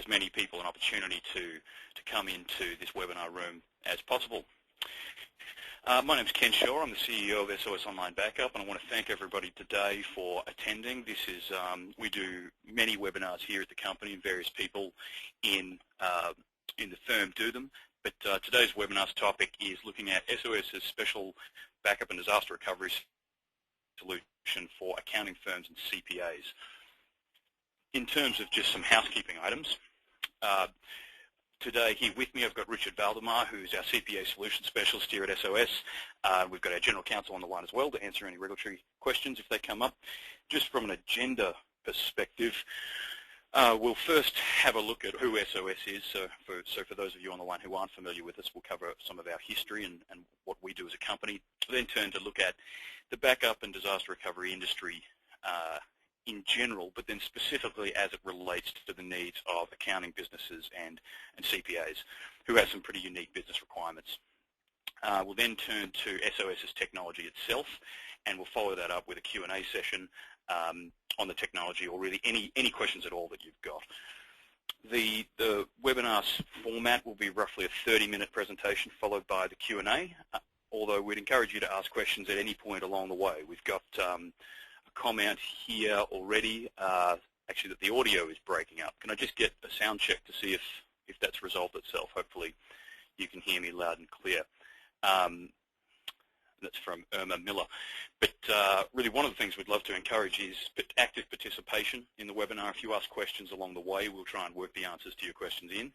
as many people an opportunity to come into this webinar room as possible. My name is Ken Shaw. I'm the CEO of SOS Online Backup, and I want to thank everybody today for attending. This is we do many webinars here at the company, and various people in the firm do them. But today's webinar's topic is looking at SOS's special backup and disaster recovery solution for accounting firms and CPAs. In terms of just some housekeeping items, today here with me I've got Richard Valdemar, who's our CPA Solution Specialist here at SOS. We've got our General Counsel on the line as well to answer any regulatory questions if they come up. Just from an agenda perspective, we'll first have a look at who SOS is. So for those of you on the line who aren't familiar with us, we'll cover some of our history and what we do as a company. We'll then turn to look at the backup and disaster recovery industry in general, but then specifically as it relates to the needs of accounting businesses and CPAs who have some pretty unique business requirements. We'll then turn to SOS's technology itself, and we'll follow that up with a Q&A session on the technology, or really any questions at all that you've got. The webinar's format will be roughly a 30-minute presentation followed by the Q&A, although we'd encourage you to ask questions at any point along the way. We've got a comment here already, actually, that the audio is breaking up. Can I just get a sound check to see if that's resolved itself? Hopefully you can hear me loud and clear. That's from Irma Miller. But really one of the things we'd love to encourage is active participation in the webinar. If you ask questions along the way, we'll try and work the answers to your questions in,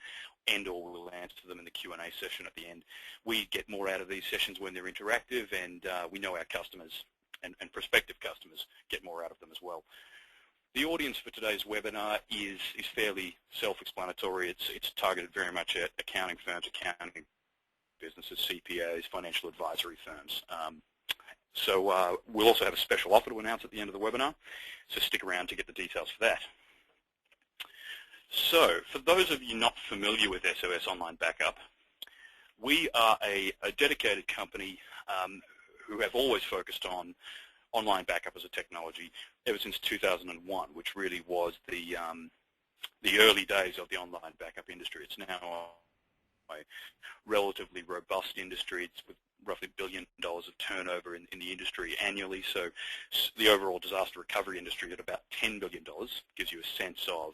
and/or we'll answer them in the Q&A session at the end. We get more out of these sessions when they're interactive, and we know our customers and prospective customers get more out of them as well. The audience for today's webinar is fairly self-explanatory. It's targeted very much at accounting firms, accounting businesses, CPAs, financial advisory firms. So we'll also have a special offer to announce at the end of the webinar, so stick around to get the details for that. So for those of you not familiar with SOS Online Backup, we are a dedicated company who have always focused on online backup as a technology ever since 2001, which really was the early days of the online backup industry. It's now a relatively robust industry. It's with roughly $1 billion of turnover in the industry annually. So the overall disaster recovery industry at about $10 billion gives you a sense of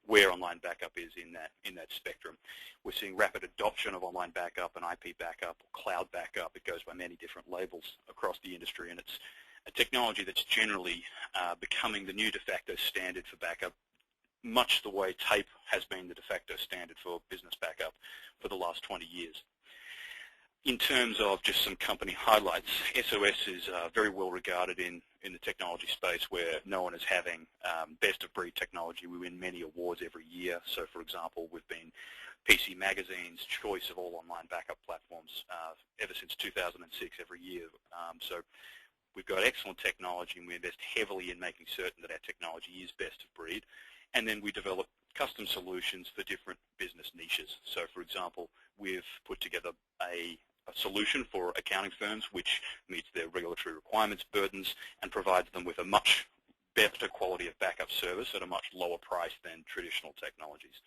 where online backup is in that spectrum. We're seeing rapid adoption of online backup and IP backup, or cloud backup. It goes by many different labels across the industry, and it's a technology that's generally becoming the new de facto standard for backup, much the way tape has been the de facto standard for business backup for the last 20 years. In terms of just some company highlights, SOS is very well regarded in the technology space. We're known as having best of breed technology. We win many awards every year. So for example, we've been PC Magazine's choice of all online backup platforms ever since 2006 every year. So we've got excellent technology, and we invest heavily in making certain that our technology is best of breed. And then we develop custom solutions for different business niches. So for example, we've put together a solution for accounting firms which meets their regulatory requirements, burdens, and provides them with a much better quality of backup service at a much lower price than traditional technologies.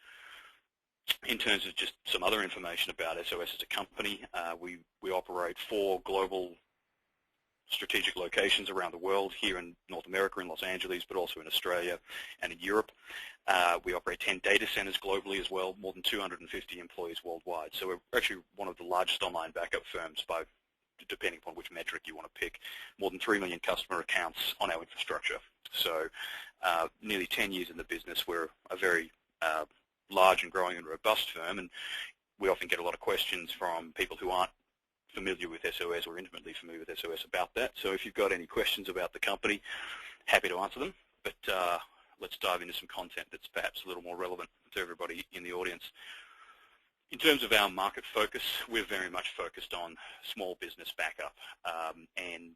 In terms of just some other information about SOS as a company, we operate 4 global strategic locations around the world, here in North America, in Los Angeles, but also in Australia and in Europe. We operate 10 data centers globally as well, more than 250 employees worldwide. So we're actually one of the largest online backup firms, by depending upon which metric you want to pick. More than 3 million customer accounts on our infrastructure. So nearly 10 years in the business, we're a very large and growing and robust firm, and we often get a lot of questions from people who aren't familiar with SOS or intimately familiar with SOS about that. So if you've got any questions about the company, happy to answer them. But let's dive into some content that's perhaps a little more relevant to everybody in the audience. In terms of our market focus, we're very much focused on small business backup and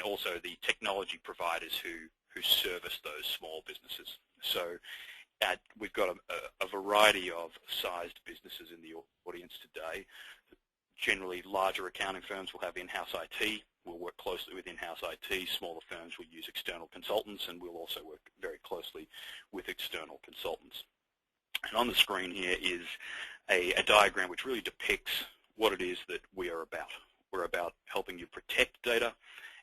also the technology providers who service those small businesses. So we've got a variety of sized businesses in the audience today. Generally, larger accounting firms will have in-house IT. We'll work closely with in-house IT. Smaller firms will use external consultants, and we'll also work very closely with external consultants. And on the screen here is a diagram which really depicts what it is that we are about. We're about helping you protect data,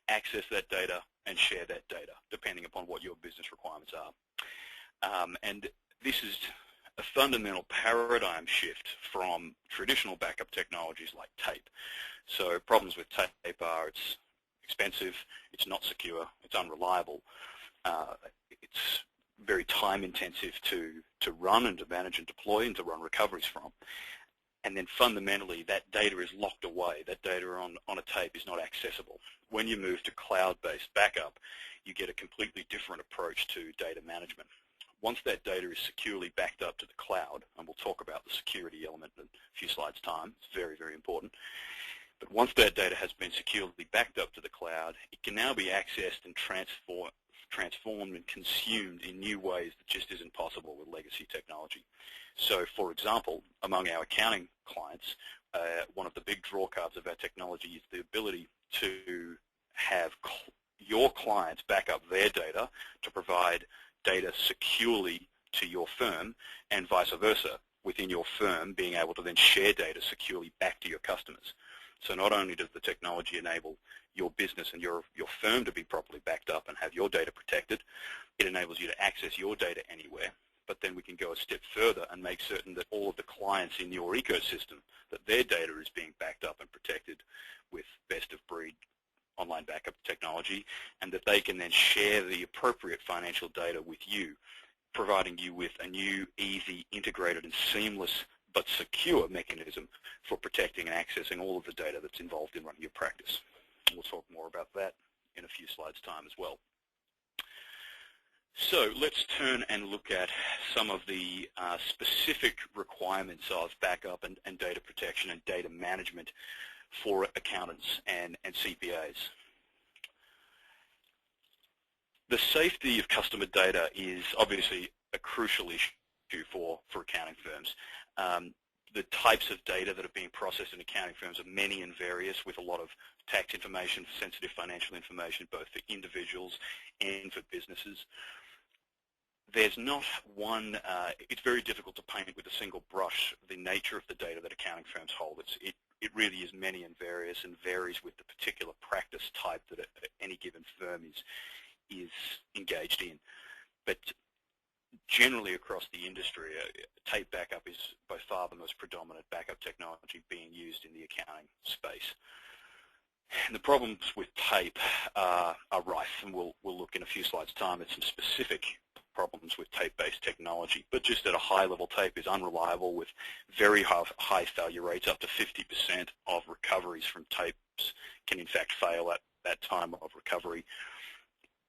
access that data, and share that data, depending upon what your business requirements are. And this is a fundamental paradigm shift from traditional backup technologies like tape. So problems with tape are it's expensive, it's not secure, it's unreliable, it's very time intensive to run and to manage and deploy and to run recoveries from. And then fundamentally that data is locked away. That data on a tape is not accessible. When you move to cloud-based backup, you get a completely different approach to data management. Once that data is securely backed up to the cloud, and we'll talk about the security element in a few slides' time, it's very, very important. But once that data has been securely backed up to the cloud, it can now be accessed and transformed and consumed in new ways that just isn't possible with legacy technology. So, for example, among our accounting clients, one of the big draw cards of our technology is the ability to have your clients back up their data to provide data securely to your firm, and vice versa, within your firm being able to then share data securely back to your customers. So not only does the technology enable your business and your firm to be properly backed up and have your data protected, it enables you to access your data anywhere, but then we can go a step further and make certain that all of the clients in your ecosystem, that their data is being backed up and protected with best-of-breed online backup technology, and that they can then share the appropriate financial data with you, providing you with a new, easy, integrated, and seamless but secure mechanism for protecting and accessing all of the data that's involved in running your practice. We'll talk more about that in a few slides' time as well. So let's turn and look at some of the specific requirements of backup and data protection and data management for accountants and CPAs. The safety of customer data is obviously a crucial issue for accounting firms. The types of data that are being processed in accounting firms are many and various, with a lot of tax information, sensitive financial information, both for individuals and for businesses. There's not one, it's very difficult to paint with a single brush the nature of the data that accounting firms hold. It really is many and various, and varies with the particular practice type that any given firm is engaged in. But generally across the industry, tape backup is by far the most predominant backup technology being used in the accounting space. And the problems with tape are rife, and we'll look in a few slides' time at some specific problems with tape-based technology. But just at a high level, tape is unreliable with very high failure rates. Up to 50% of recoveries from tapes can in fact fail at that time of recovery.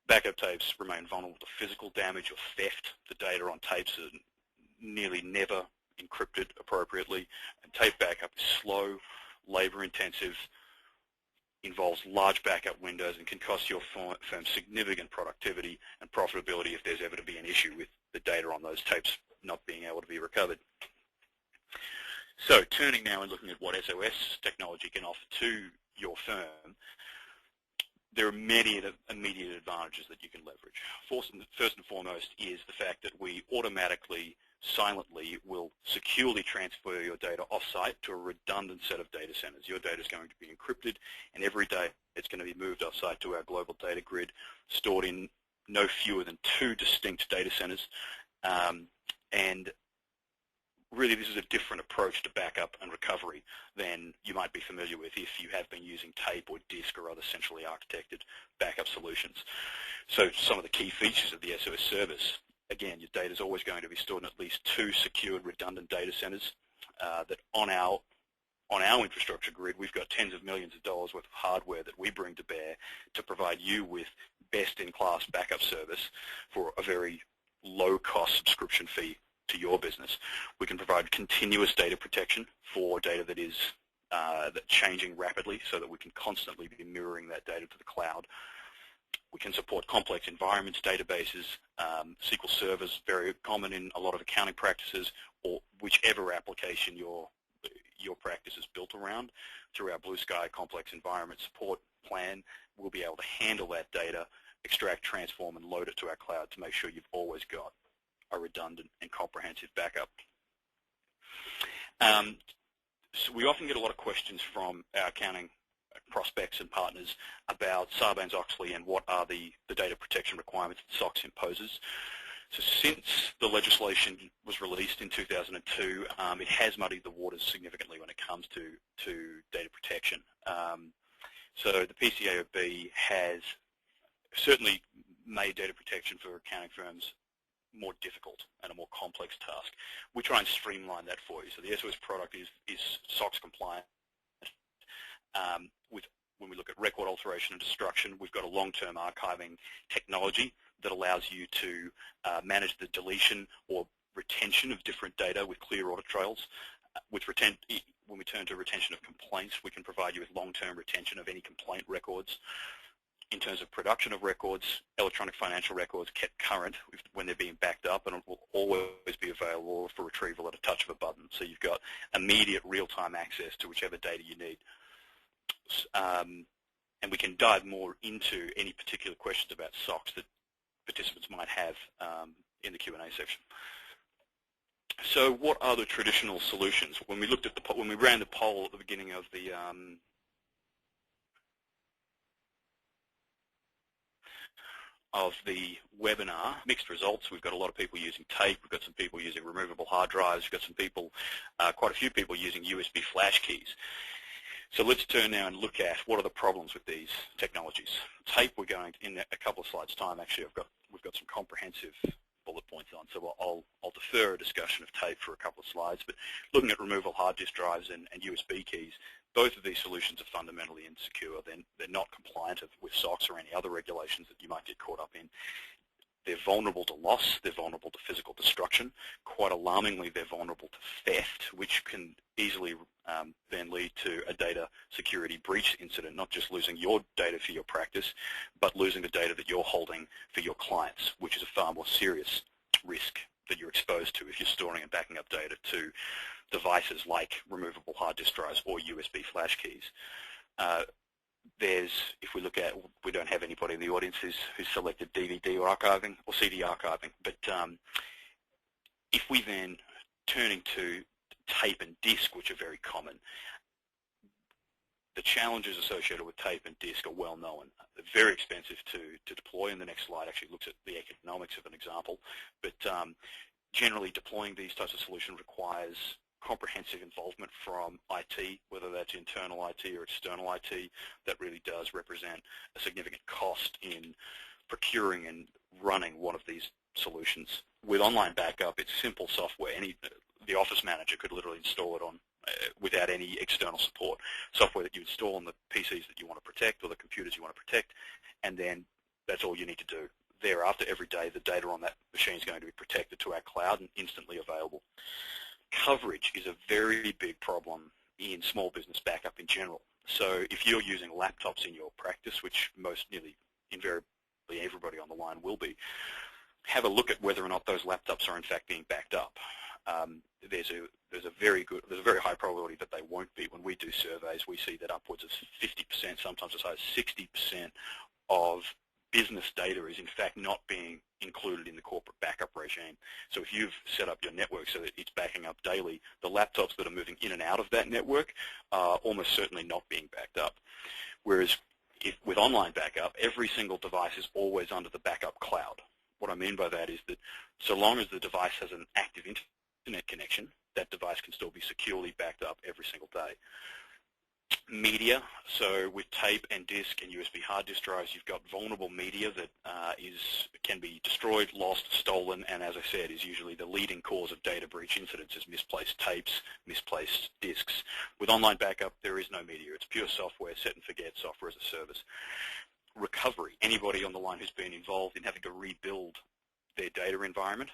Backup tapes remain vulnerable to physical damage or theft. The data on tapes are nearly never encrypted appropriately, and tape backup is slow, labor-intensive, involves large backup windows, and can cost your firm significant productivity and profitability if there's ever to be an issue with the data on those tapes not being able to be recovered. So turning now and looking at what SOS technology can offer to your firm, there are many immediate advantages that you can leverage. First and foremost is the fact that we automatically, silently, will securely transfer your data off-site to a redundant set of data centers. Your data is going to be encrypted, and every day it's going to be moved off-site to our global data grid, stored in no fewer than 2 distinct data centers. And really, this is a different approach to backup and recovery than you might be familiar with if you have been using tape or disk or other centrally architected backup solutions. So some of the key features of the SOS service: again, your data is always going to be stored in at least 2 secured redundant data centers. That on our infrastructure grid, we've got tens of millions of dollars worth of hardware that we bring to bear to provide you with best-in-class backup service for a very low-cost subscription fee to your business. We can provide continuous data protection for data that is changing rapidly, so that we can constantly be mirroring that data to the cloud. We can support complex environments, databases, SQL servers, very common in a lot of accounting practices, or whichever application your practice is built around. Through our Blue Sky complex environment support plan, we'll be able to handle that data, extract, transform, and load it to our cloud to make sure you've always got a redundant and comprehensive backup. So we often get a lot of questions from our accounting prospects and partners about Sarbanes-Oxley and what are the data protection requirements that SOX imposes. So since the legislation was released in 2002, it has muddied the waters significantly when it comes to data protection. So the PCAOB has certainly made data protection for accounting firms more difficult and a more complex task. We try and streamline that for you. So the SOS product is SOX compliant. When we look at record alteration and destruction, we've got a long-term archiving technology that allows you to manage the deletion or retention of different data with clear audit trails. When we turn to retention of complaints, we can provide you with long-term retention of any complaint records. In terms of production of records, electronic financial records kept current when they're being backed up, and it will always be available for retrieval at a touch of a button. So you've got immediate real-time access to whichever data you need. And we can dive more into any particular questions about SOX that participants might have in the Q&A section. So what are the traditional solutions? When we ran the poll at the beginning of the webinar, mixed results. We've got a lot of people using tape. We've got some people using removable hard drives. We've got some people, quite a few people using USB flash keys. So let's turn now and look at what are the problems with these technologies. Tape, we're going in a couple of slides' time. Actually, we've got some comprehensive bullet points on, so I'll defer a discussion of tape for a couple of slides. But looking at removable hard disk drives and USB keys, both of these solutions are fundamentally insecure. They're not compliant with SOX or any other regulations that you might get caught up in. They're vulnerable to loss. They're vulnerable to physical destruction. Quite alarmingly, they're vulnerable to theft, which can easily then lead to a data security breach incident, not just losing your data for your practice, but losing the data that you're holding for your clients, which is a far more serious risk that you're exposed to if you're storing and backing up data to devices like removable hard disk drives or USB flash keys. If we look at, we don't have anybody in the audience who's selected DVD or archiving or CD archiving, but if we then turning to tape and disk, which are very common, the challenges associated with tape and disk are well known. They're very expensive to deploy, and the next slide actually looks at the economics of an example. But generally deploying these types of solutions requires comprehensive involvement from IT, whether that's internal IT or external IT. That really does represent a significant cost in procuring and running one of these solutions. With online backup, it's simple software. The office manager could literally install it on without any external support. Software that you install on the PCs that you want to protect or the computers you want to protect, and then that's all you need to do. Thereafter, every day, the data on that machine is going to be protected to our cloud and instantly available. Coverage is a very big problem in small business backup in general. So if you're using laptops in your practice, which nearly invariably everybody on the line will be, have a look at whether or not those laptops are in fact being backed up. There's a very high probability that they won't be. When we do surveys, we see that upwards of 50%, sometimes as high as 60% of business data is in fact not being included in the corporate backup regime. So if you've set up your network so that it's backing up daily, the laptops that are moving in and out of that network are almost certainly not being backed up. Whereas with online backup, every single device is always under the backup cloud. What I mean by that is that so long as the device has an active internet connection, that device can still be securely backed up every single day. Media, so with tape and disk and USB hard disk drives, you've got vulnerable media that can be destroyed, lost, stolen, and as I said, is usually the leading cause of data breach incidents is misplaced tapes, misplaced disks. With online backup, there is no media. It's pure software, set and forget, software as a service. Recovery, anybody on the line who's been involved in having to rebuild their data environment